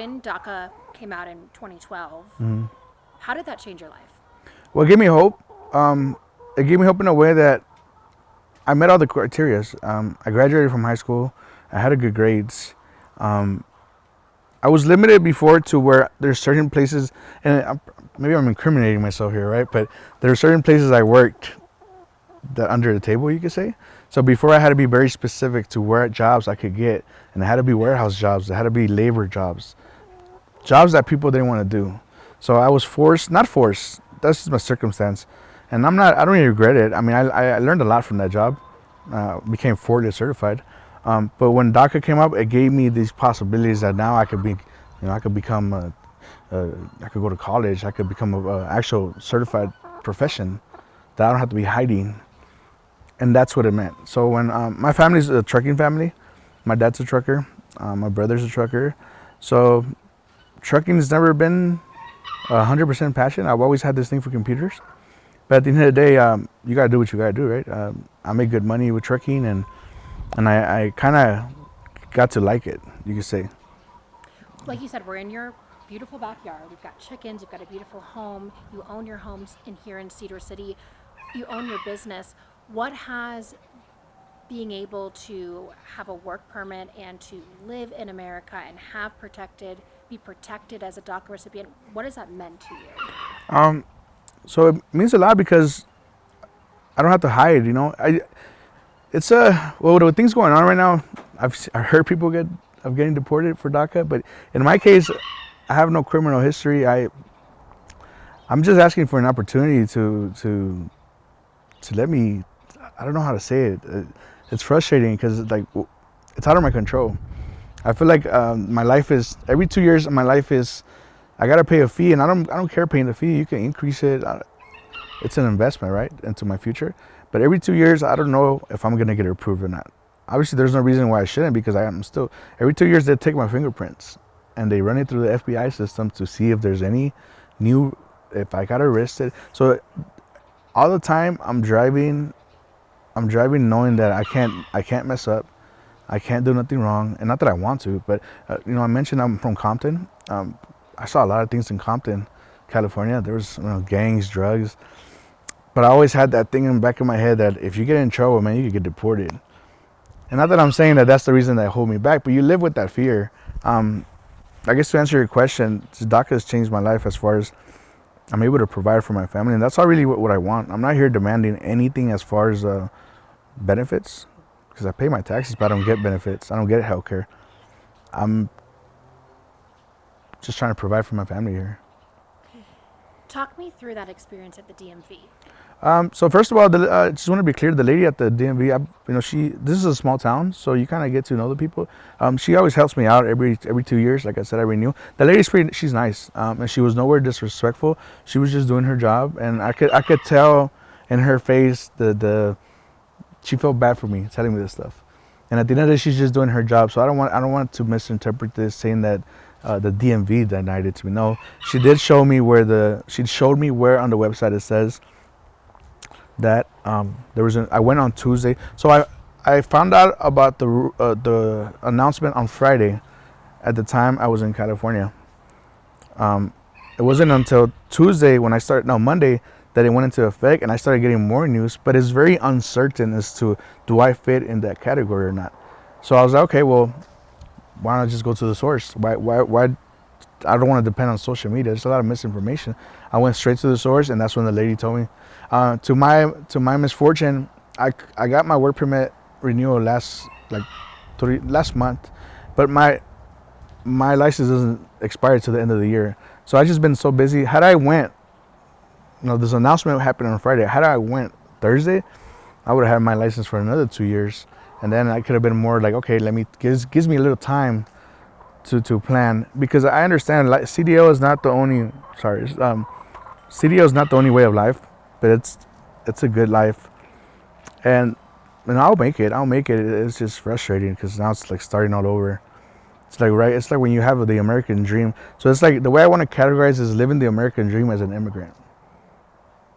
When DACA came out in 2012, how did that change your life? Well, it gave me hope. It gave me hope in a way that I met all the criteria. I graduated from high school. I had a good grades. I was limited before to where there's certain places, and maybe I'm incriminating myself here, right? But there are certain places I worked that under the table, you could say. So before I had to be very specific to where jobs I could get, and it had to be warehouse jobs, it had to be labor jobs, jobs that people didn't want to do. So I was forced, not forced, that's just my circumstance. And I don't even regret it. I mean, I learned a lot from that job, became Ford certified. But when DACA came up, it gave me these possibilities that now I could be, I could become, I could go to college, I could become an actual certified profession that I don't have to be hiding. And that's what it meant. So when my family's a trucking family, my dad's a trucker, my brother's a trucker. So trucking has never been 100% passion. I've always had this thing for computers. But at the end of the day, you got to do what you got to do, right? I make good money with trucking, and I kind of got to like it, you could say. Like you said, we're in your beautiful backyard. We've got chickens. You've got a beautiful home. You own your homes in here in Cedar City. You own your business. What has being able to have a work permit and to live in America and be protected as a DACA recipient, what has that meant to you? So it means a lot because I don't have to hide, It's with things going on right now, I heard people getting deported for DACA, but in my case, I have no criminal history. I'm just asking for an opportunity to let me. I don't know how to say it. It's frustrating because it's out of my control. I feel like my life is every 2 years. My life is I gotta pay a fee, and I don't care paying the fee. You can increase it. It's an investment, right, into my future. But every 2 years, I don't know if I'm gonna get it approved or not. Obviously, there's no reason why I shouldn't, because I am still. Every 2 years, they take my fingerprints and they run it through the FBI system to see if there's any new, if I got arrested. So all the time, I'm driving knowing that I can't mess up. I can't do nothing wrong, and not that I want to, but I mentioned I'm from Compton. I saw a lot of things in Compton, California. There was gangs, drugs. But I always had that thing in the back of my head that if you get in trouble, man, you could get deported. And not that I'm saying that that's the reason that hold me back, but you live with that fear. I guess to answer your question, DACA has changed my life as far as I'm able to provide for my family. And that's all really what I want. I'm not here demanding anything as far as benefits, because I pay my taxes, but I don't get benefits. I don't get health care. I'm just trying to provide for my family here. Talk me through that experience at the DMV. So first of all, I just want to be clear. The lady at the DMV, this is a small town, so you kind of get to know the people. She always helps me out every 2 years. Like I said, I renew. The lady's she's nice, and she was nowhere disrespectful. She was just doing her job, and I could tell in her face she felt bad for me telling me this stuff. And at the end of the day, she's just doing her job. So I don't want to misinterpret this saying that the DMV denied it to me. No, she did show me she showed me where on the website it says that there was I went on Tuesday. So I found out about the announcement on Friday. At the time I was in California. It wasn't until Tuesday Monday that it went into effect, and I started getting more news. But it's very uncertain as to do I fit in that category or not. So I was like, okay, well, why not just go to the source? Why I don't want to depend on social media. There's a lot of misinformation. I went straight to the source, and that's when the lady told me. To my misfortune, I got my work permit renewal last month, but my license doesn't expire to the end of the year. So I just been so busy. Had I went, this announcement happened on Friday. Had I went Thursday, I would have had my license for another 2 years, and then I could have been more like, okay, gives me a little time to plan, because I understand CDL is not the only. CDL is not the only way of life, but it's a good life, and I'll make it. It's just frustrating because now it's like starting all over. It's like when you have the American dream. So it's like the way I want to categorize is living the American dream as an immigrant.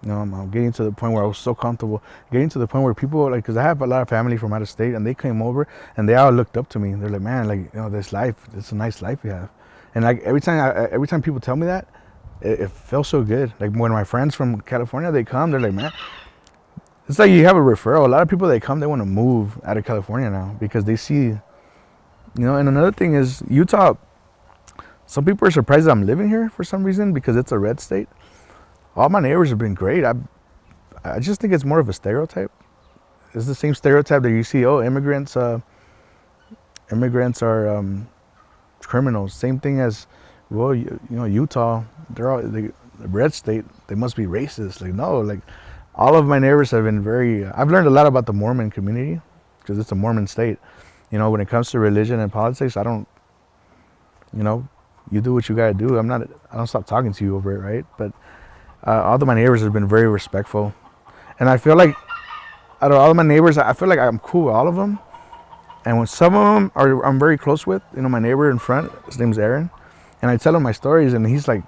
I'm getting to the point where I was so comfortable, getting to the point where people, because I have a lot of family from out of state, and they came over and they all looked up to me. They're like, man, this life, it's a nice life you have. And like every time people tell me that, it feels so good. Like when my friends from California, they come, they're like, man, it's like you have a referral. A lot of people, they come, they want to move out of California now because they see, you know. And another thing is Utah. Some people are surprised that I'm living here for some reason because it's a red state. All my neighbors have been great. I just think it's more of a stereotype. It's the same stereotype that you see. Oh, immigrants are criminals. Same thing as, well, you know, Utah. The red state. They must be racist. Like, no, like all of my neighbors have been very. I've learned a lot about the Mormon community because it's a Mormon state. You know, when it comes to religion and politics, I don't. You know, you do what you gotta do. I don't stop talking to you over it, right? But all of my neighbors have been very respectful, and I feel like out of all of my neighbors, I feel like I'm cool with all of them. And when some of them I'm very close with, you know, my neighbor in front, his name's Aaron, and I tell him my stories, and he's like,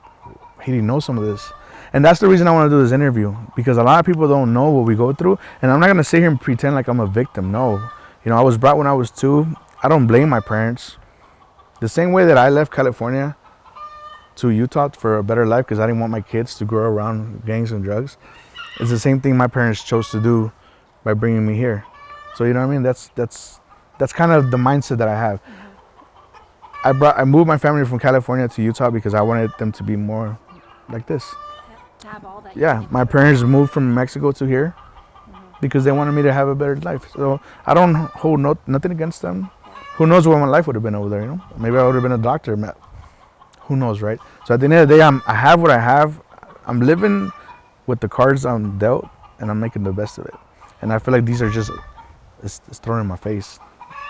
he didn't know some of this. And that's the reason I want to do this interview, because a lot of people don't know what we go through, and I'm not going to sit here and pretend like I'm a victim. No. You know, I was brought when I was 2. I don't blame my parents. The same way that I left California to Utah for a better life because I didn't want my kids to grow around gangs and drugs, it's the same thing my parents chose to do by bringing me here. So, you know what I mean? That's kind of the mindset that I have. I moved my family from California to Utah because I wanted them to be more like this. To have all that. Yeah, my parents moved from Mexico to here because they wanted me to have a better life. So I don't hold nothing against them. Who knows what my life would have been over there, you know? Maybe I would have been a doctor. Who knows, right? So at the end of the day, I have what I have. I'm living with the cards I'm dealt, and I'm making the best of it. And I feel like these are just, it's thrown in my face.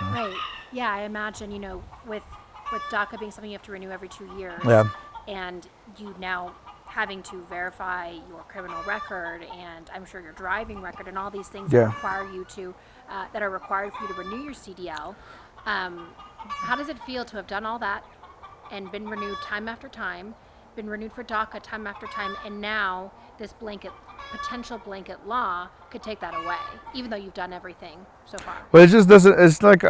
You know? Right. Yeah, I imagine, you know, with DACA being something you have to renew every 2 years, Yeah. and you now having to verify your criminal record and I'm sure your driving record and all these things that Yeah. require you to, that are required for you to renew your CDL. How does it feel to have done all that and been renewed time after time, been renewed for DACA time after time, and now this potential blanket law could take that away, even though you've done everything so far? Well, it just doesn't, it's like,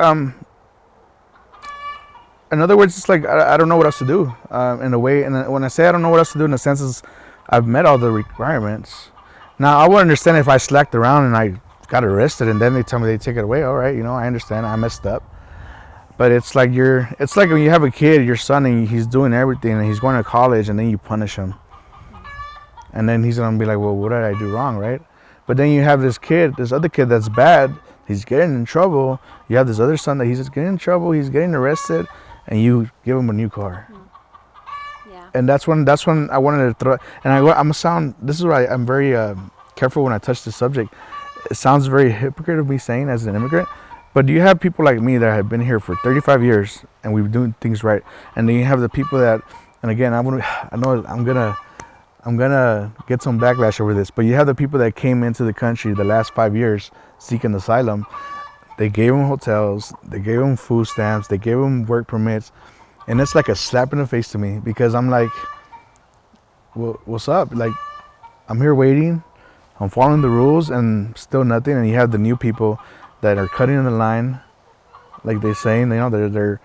in other words, it's like, I don't know what else to do, in a way. And when I say I don't know what else to do, in the sense is I've met all the requirements. Now, I would understand if I slacked around and I got arrested and then they tell me they take it away. All right, you know, I understand, I messed up. But it's like when you have a kid, your son, and he's doing everything and he's going to college, and then you punish him. And then he's gonna be like, well, what did I do wrong, right? But then you have this other kid that's bad, he's getting in trouble. You have this other son that he's just getting in trouble, he's getting arrested, and you give him a new car. Yeah. And that's when I wanted to throw, and this is why I'm very careful when I touch this subject. It sounds very hypocrite of me saying as an immigrant, but you have people like me that have been here for 35 years and we've been doing things right. And then you have the people that, and again, I know I'm gonna get some backlash over this, but you have the people that came into the country the last 5 years seeking asylum. They gave them hotels, they gave them food stamps, they gave them work permits, and it's like a slap in the face to me because I'm like, well, what's up? Like, I'm here waiting, I'm following the rules, and still nothing. And you have the new people that are cutting in the line, like they saying, you know, they're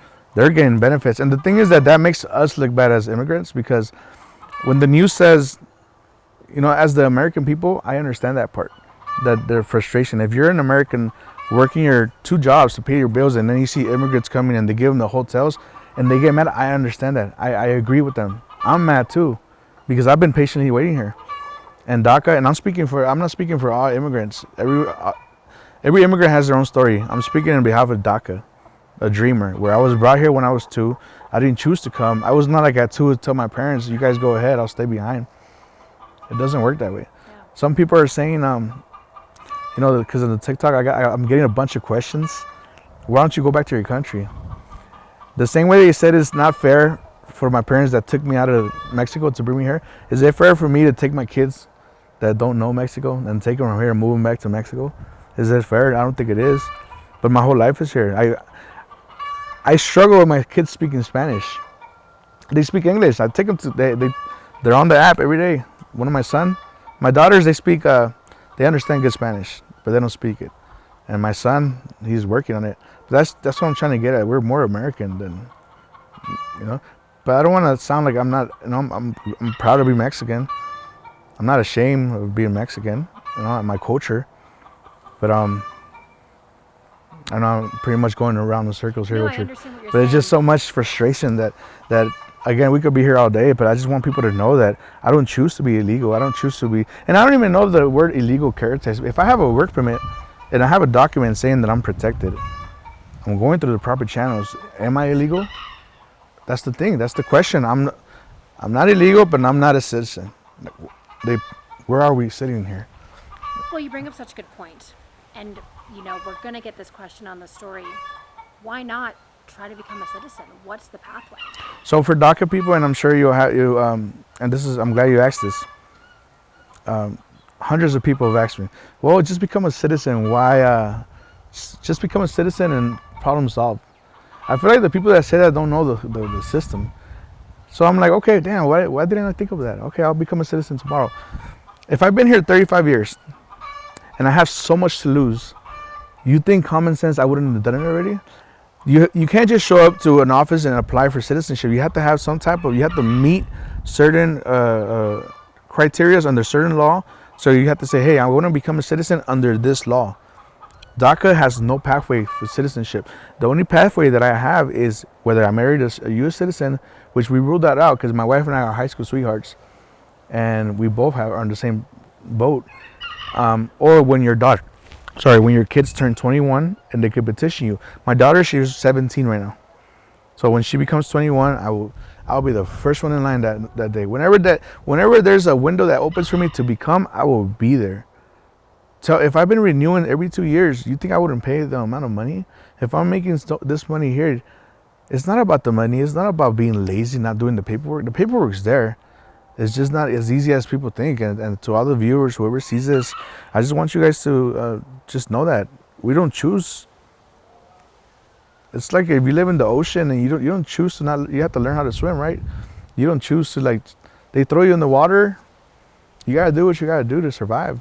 getting benefits. And the thing is that makes us look bad as immigrants, because when the news says, you know, as the American people, I understand that part, that their frustration. If you're an American working your 2 jobs to pay your bills, and then you see immigrants coming and they give them the hotels and they get mad, I understand that. I agree with them. I'm mad too, because I've been patiently waiting here. And DACA, and I'm not speaking for all immigrants. Every immigrant has their own story. I'm speaking on behalf of DACA, a dreamer, where I was brought here when I was 2. I didn't choose to come. I was not like at 2 to tell my parents, you guys go ahead, I'll stay behind. It doesn't work that way. Yeah. Some people are saying, you know, because of the TikTok, I'm getting a bunch of questions. Why don't you go back to your country? The same way they said it's not fair for my parents that took me out of Mexico to bring me here. Is it fair for me to take my kids that don't know Mexico and take them from here and move them back to Mexico? Is it fair? I don't think it is. But my whole life is here. I struggle with my kids speaking Spanish. They speak English. I take them to they're on the app every day. One of my daughters, they speak they understand good Spanish, but they don't speak it. And my son, he's working on it. But that's what I'm trying to get at. We're more American than, you know. But I don't want to sound like I'm not. You know, I'm proud to be Mexican. I'm not ashamed of being Mexican. You know, my culture. But I know I'm pretty much going around in circles here No, with I you. understand what you're But it's just saying. so much frustration that again, we could be here all day, but I just want people to know that I don't choose to be illegal. I don't choose to be, and I don't even know the word illegal characters. If I have a work permit and I have a document saying that I'm protected, I'm going through the proper channels. Am I illegal? That's the thing. That's the question. I'm not illegal, but I'm not a citizen. They, where are we sitting here? Well, you bring up such a good point. And, you know, we're going to get this question on the story. Why not try to become a citizen? What's the pathway? So for DACA people, and I'm sure you'll have and this is, I'm glad you asked this. Hundreds of people have asked me, well, just become a citizen. Why? Just become a citizen and problem solved. I feel like the people that say that don't know the system. So I'm like, okay, damn, why didn't I think of that? Okay, I'll become a citizen tomorrow. If I've been here 35 years and I have so much to lose, you think common sense I wouldn't have done it already? You can't just show up to an office and apply for citizenship. You have to have some type of, you have to meet certain criteria under certain law. So you have to say, hey, I want to become a citizen under this law. DACA has no pathway for citizenship. The only pathway that I have is whether I'm married to a U.S. citizen, which we ruled that out because my wife and I are high school sweethearts, and we both are on the same boat. Or when when your kids turn 21 and they could petition you. My daughter, she's 17 right now. So when she becomes 21, I'll be the first one in line that day. Whenever there's a window that opens for me to become, I will be there. So if I've been renewing every 2 years, you think I wouldn't pay the amount of money? If I'm making this money here, it's not about the money. It's not about being lazy, not doing the paperwork. The paperwork's there. It's just not as easy as people think. And to all the viewers, whoever sees this, I just want you guys to just know that we don't choose. It's like if you live in the ocean and you don't choose to not. You have to learn how to swim, right? You don't choose to, like, they throw you in the water. You gotta do what you gotta do to survive.